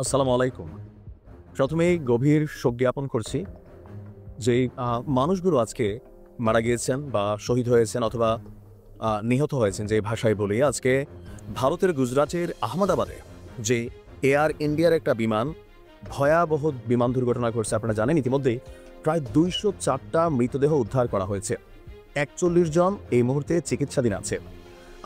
আসসালামু আলাইকুম। প্রথমেই গভীর শোক জ্ঞাপন করছি যে মানুষগুলো আজকে মারা গিয়েছেন বা শহীদ হয়েছেন অথবা নিহত হয়েছেন যে ভাষায় বলি। আজকে ভারতের গুজরাটের আহমেদাবাদে যে এয়ার ইন্ডিয়ার একটা বিমান ভয়াবহ বিমান দুর্ঘটনা ঘটছে আপনারা জানেন। ইতিমধ্যেই প্রায় ২০৪টা মৃতদেহ উদ্ধার করা হয়েছে। ৪১ জন এই মুহূর্তে চিকিৎসাধীন আছে।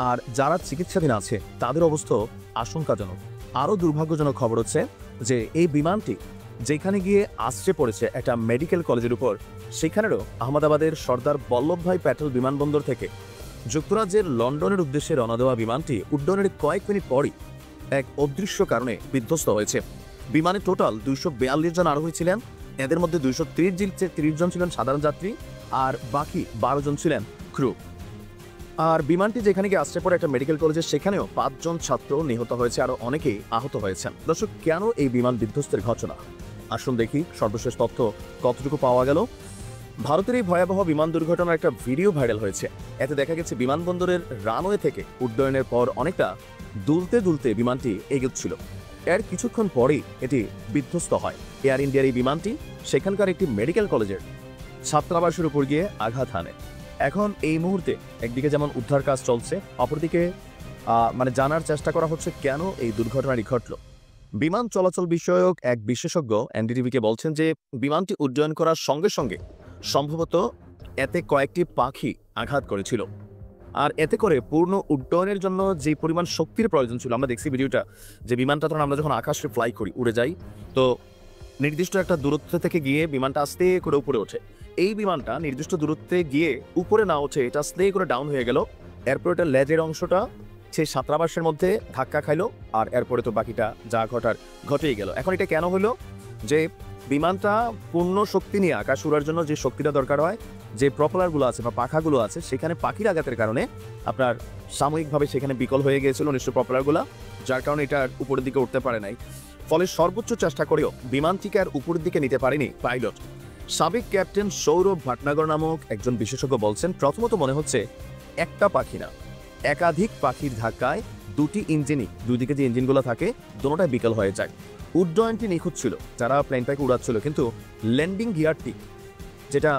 আর যারা চিকিৎসাধীন আছে তাদের অবস্থা আশঙ্কাজনক। আরও দুর্ভাগ্যজনক খবর হচ্ছে যে এই বিমানটি যেখানে গিয়ে আশ্রে পড়েছে একটা মেডিকেল কলেজের উপর, সেখানেরও আহমেদাবাদের সর্দার বল্লভভাই প্যাটেল বিমানবন্দর থেকে যুক্তরাজ্যের লন্ডনের উদ্দেশ্যে রওনা দেওয়া বিমানটি উড্ডয়নের কয়েক মিনিট পরই এক অদৃশ্য কারণে বিধ্বস্ত হয়েছে। বিমানে টোটাল ২৪২ জন আরোহী ছিলেন। এদের মধ্যে ২৩০ জন ছিলেন সাধারণ যাত্রী আর বাকি ১২ জন ছিলেন ক্রু। আর বিমানটি যেখানে গিয়ে আশ্রয় পড়ে একটা মেডিকেল কলেজে, সেখানেও ৫ জন ছাত্র নিহত হয়েছে, আরও অনেকেই আহত হয়েছেন। দর্শক, কেন এই বিমান বিধ্বস্তের ঘটনা? আসুন দেখি সর্বশেষ তথ্য কতটুকু পাওয়া গেল। ভারতের এই ভয়াবহ বিমান দুর্ঘটনার একটা ভিডিও ভাইরাল হয়েছে। এতে দেখা গেছে বিমানবন্দরের রানওয়ে থেকে উড্ডয়নের পর অনেকটা দুলতে দুলতে বিমানটি এগোচ্ছিল। এর কিছুক্ষণ পরেই এটি বিধ্বস্ত হয়। এয়ার ইন্ডিয়ার এই বিমানটি সেখানকার একটি মেডিকেল কলেজের ছাত্রাবাসের উপর গিয়ে আঘাত হানে। এখন এই মুহূর্তে একদিকে যেমন উদ্ধার কাজ চলছে, অপরদিকে জানার চেষ্টা করা হচ্ছে কেন এই দুর্ঘটনাটি ঘটল। বিমান চলাচল বিষয়ক এক বিশেষজ্ঞ এনডিটিভিকে বলছেন যে বিমানটি উড্ডয়ন করার সঙ্গে সঙ্গে সম্ভবত এতে কয়েকটি পাখি আঘাত করেছিল। আর এতে করে পূর্ণ উড্ডয়নের জন্য যে পরিমাণ শক্তির প্রয়োজন ছিল, আমরা দেখছি ভিডিওটা, যে বিমানটা তখন আমরা যখন আকাশে ফ্লাই করি, উড়ে যাই, তো নির্দিষ্ট একটা দূরত্ব থেকে গিয়ে বিমানটা আস্তে করে উপরে ওঠে। এই বিমানটা নির্দিষ্ট দূরত্বে গিয়ে উপরে না ওঠে, এটা আস্তে করে ডাউন হয়ে গেল। এরপর এটা লেজের অংশটা সেই ছাত্রাবাসের মধ্যে ধাক্কা খাইলো, আর এরপরে তো বাকিটা যা ঘটার ঘটেই গেল। এখন এটা কেন হলো? যে বিমানটা পূর্ণ শক্তি নিয়ে আকাশ উড়ার জন্য যে শক্তিটা দরকার হয়, যে প্রপেলারগুলো আছে বা পাখাগুলো আছে, সেখানে পাখির আঘাতের কারণে আপনার সাময়িকভাবে সেখানে বিকল হয়ে গিয়েছিল নিশ্চয় প্রপেলারগুলো, যার কারণে এটা উপরের দিকে উঠতে পারে নাই। ফলে সর্বোচ্চ চেষ্টা করেও বিমানটিকে আর উপরের দিকে নিতে পারেনি পাইলট। সাবেক ক্যাপ্টেন সৌরভ ভাটনাগর নামক একজন বিশেষজ্ঞ বলছেন, প্রথমত মনে হচ্ছে একটা পাখি না, একাধিক পাখির ধাক্কায় দুটি ইঞ্জিনই, দুই দিকে যে ইঞ্জিনগুলো থাকে দুটোটাই বিকল হয়ে যায়। উড্ডয়নটি নিখুঁত ছিল, যারা প্লেনটাকে উড়াচ্ছিল, কিন্তু ল্যান্ডিং গিয়ারটি যেটা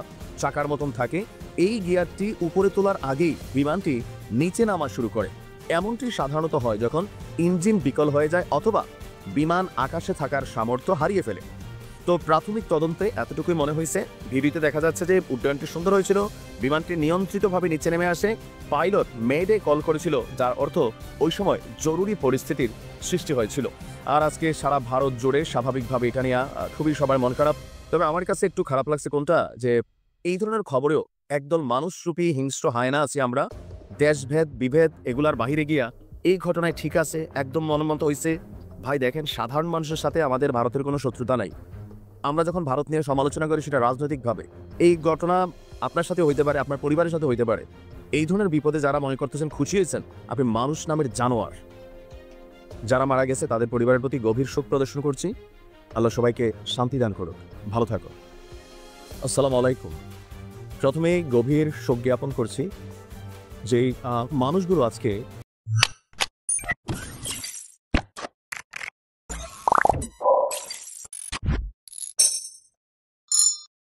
চাকার মতন থাকে, এই গিয়ারটি উপরে তোলার আগেই বিমানটি নিচে নামা শুরু করে। এমনটি সাধারণত হয় যখন ইঞ্জিন বিকল হয়ে যায় অথবা বিমান আকাশে থাকার সামর্থ্য হারিয়ে ফেলে। তো প্রাথমিক তদন্তে এতটুকুই মনে হয়েছে। ভিডিওতে দেখা যাচ্ছে যে উড্ডয়নটি সুন্দর হয়েছিল, বিমানটি নিয়ন্ত্রিতভাবে নিচে নেমে আসে, পাইলট মেডে কল করেছিল, যার অর্থ ওই সময় জরুরি পরিস্থিতির সৃষ্টি হয়েছিল। আর আজকে সারা ভারত জুড়ে স্বাভাবিকভাবে এটা নিয়ে খুবই সবার মন খারাপ। তবে আমার কাছে একটু খারাপ লাগছে কোনটা, যে এই ধরনের খবরেও একদল মানুষরূপী হিংস্র হায়না আছি আমরা, দেশভেদ বিভেদ এগুলার বাহিরে গিয়া এই ঘটনায় ঠিক আছে একদম মনমত হয়েছে। ভাই দেখেন, সাধারণ মানুষের সাথে আমাদের ভারতের কোনো শত্রুতা নাই। আমরা যখন ভারত নিয়ে সমালোচনা করি সেটা রাজনৈতিকভাবে। এই ঘটনা আপনার সাথে হইতে পারে, আপনার পরিবারের সাথে হইতে পারে। এই ধরনের বিপদে যারা মনে করতেছেন খুশি হয়েছেন, আপনি মানুষ নামের জানোয়ার। যারা মারা গেছে তাদের পরিবারের প্রতি গভীর শোক প্রদর্শন করছি। আল্লাহ সবাইকে শান্তি দান করুক। ভালো থাকো। আসসালামু আলাইকুম। প্রথমেই গভীর শোক জ্ঞাপন করছি যে মানুষগুলো আজকে